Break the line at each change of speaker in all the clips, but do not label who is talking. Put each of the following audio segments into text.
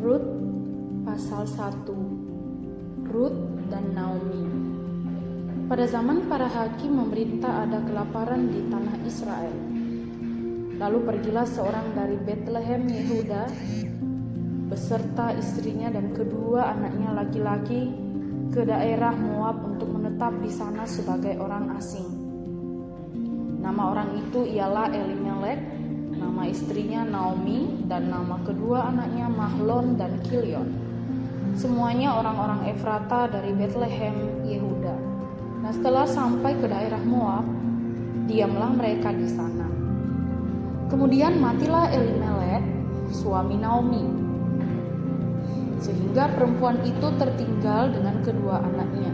Rut pasal 1. Rut dan Naomi. Pada zaman para hakim memerintah ada kelaparan di tanah Israel. Lalu pergilah seorang dari Betlehem Yehuda beserta istrinya dan kedua anaknya laki-laki ke daerah Moab untuk menetap di sana sebagai orang asing. Nama orang itu ialah Elimelek, nama istrinya Naomi, dan nama kedua anaknya Mahlon dan Kilion. Semuanya orang-orang Efrata dari Betlehem Yehuda. Nah, setelah sampai ke daerah Moab, diamlah mereka di sana. Kemudian matilah Elimelek, suami Naomi, sehingga perempuan itu tertinggal dengan kedua anaknya.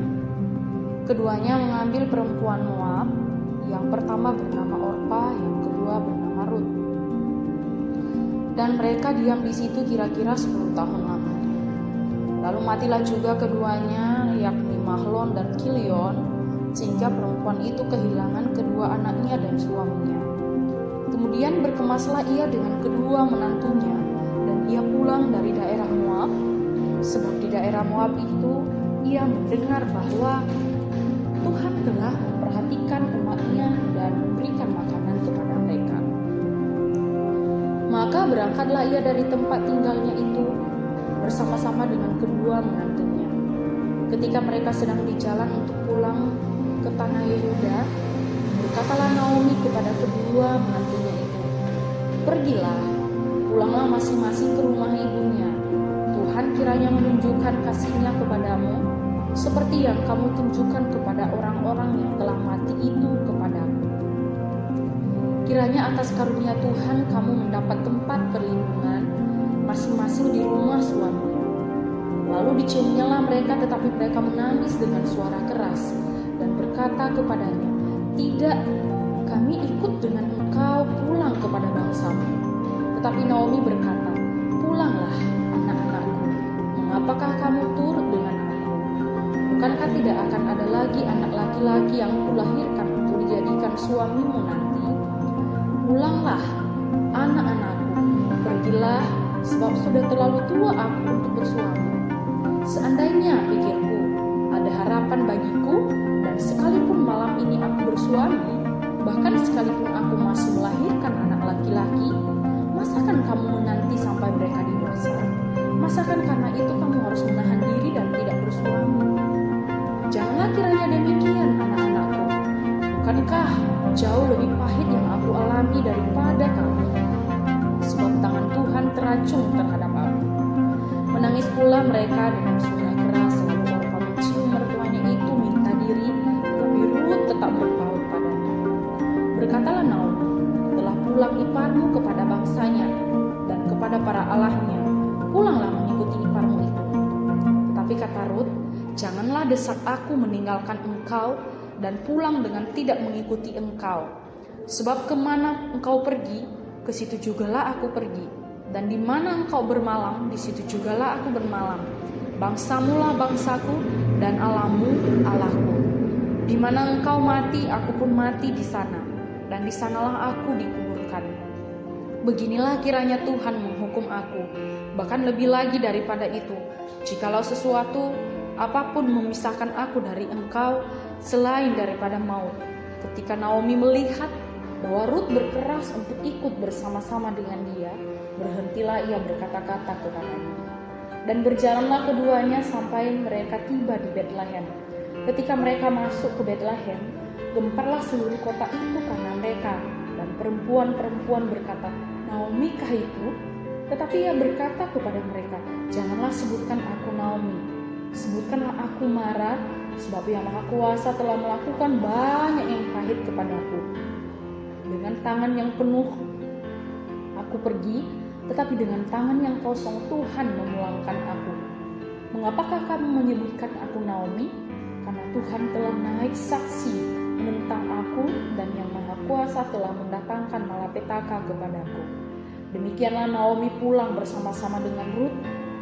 Keduanya mengambil perempuan Moab, yang pertama bernama Orpa, yang kedua bernama Rut. Dan mereka diam di situ kira-kira 10 tahun lamanya. Lalu matilah juga keduanya, yakni Mahlon dan Kilion, sehingga perempuan itu kehilangan kedua anaknya dan suaminya. Kemudian berkemaslah ia dengan kedua menantunya, dan ia pulang dari daerah Moab, sebab di daerah Moab itu ia mendengar bahwa Tuhan telah memperhatikan umatnya dan memberikan makanan kepada mereka. Maka berangkatlah ia dari tempat tinggalnya itu bersama-sama dengan kedua menantunya. Ketika mereka sedang di jalan untuk pulang ke tanah Yehuda, berkatalah Naomi kepada kedua menantunya itu, "Pergilah, pulanglah masing-masing ke rumah ibunya. Tuhan kiranya menunjukkan kasih-Nya kepadamu, seperti yang kamu tunjukkan kepada orang-orang yang telah mati itu kepadaku. Kiranya atas karunia Tuhan kamu mendapat tempat perlindungan masing-masing di rumah suaminya." Lalu diciumnyalah mereka, tetapi mereka menangis dengan suara keras dan berkata kepadanya, "Tidak, kami ikut dengan engkau pulang kepada bangsamu." Tetapi Naomi berkata, "Pulanglah, anak-anakku, mengapakah kamu turut dengan aku? Bukankah tidak akan ada lagi anak laki-laki yang kulahirkan untuk dijadikan suamimu nanti? Pulanglah, anak-anakku, pergilah, sebab sudah terlalu tua aku untuk bersuami. Seandainya, pikirku, ada harapan bagiku, dan sekalipun malam ini aku bersuami, bahkan sekalipun aku masih melahirkan anak laki-laki, masakan kamu menanti sampai mereka dewasa? Masakan karena itu kamu harus menahan diri dan tidak bersuami? Janganlah kiranya demikian, anak-anakku. Bukankah jauh lebih pahit yang aku alami daripada kamu? Sebab tangan Tuhan teracung terhadap aku." Menangis pula mereka dengan suara keras, lalu Orpa mencium mertuanya itu minta diri, tetapi Rut tetap berpaut padanya. Berkatalah Naomi, "Telah pulang iparmu kepada bangsanya dan kepada para allahnya. Pulanglah mengikuti iparmu itu." Tetapi kata Rut, "Janganlah desak aku meninggalkan engkau dan pulang dengan tidak mengikuti engkau. Sebab kemana engkau pergi, ke situ jugalah aku pergi. Dan di mana engkau bermalam, di situ jugalah aku bermalam. Bangsamulah bangsaku, dan Allahmu Allahku. Di mana engkau mati, aku pun mati di sana, dan di sanalah aku dikuburkan. Beginilah kiranya Tuhan menghukum aku, bahkan lebih lagi daripada itu, jikalau sesuatu apapun memisahkan aku dari engkau selain daripada maut." Ketika Naomi melihat bahwa Rut berkeras untuk ikut bersama-sama dengan dia, berhentilah ia berkata-kata kepadanya. Dan berjalanlah keduanya sampai mereka tiba di Betlehem. Ketika mereka masuk ke Betlehem, gemparlah seluruh kota itu karena mereka, dan perempuan-perempuan berkata, "Naomi kah itu?" Tetapi ia berkata kepada mereka, "Janganlah sebutkan aku Naomi, sebutkanlah aku Mara, sebab Yang Maha Kuasa telah melakukan banyak yang pahit kepadaku. Dengan tangan yang penuh aku pergi, tetapi dengan tangan yang kosong Tuhan memulangkan aku. Mengapakah kamu menyebutkan aku Naomi? Karena Tuhan telah naik saksi menentang aku, dan Yang Maha Kuasa telah mendatangkan malapetaka kepadaku." Demikianlah Naomi pulang bersama-sama dengan Rut,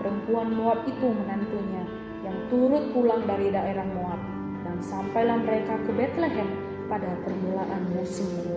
perempuan Moab itu menantunya, yang turut pulang dari daerah Moab, dan sampailah mereka ke Betlehem pada permulaan musim Moab.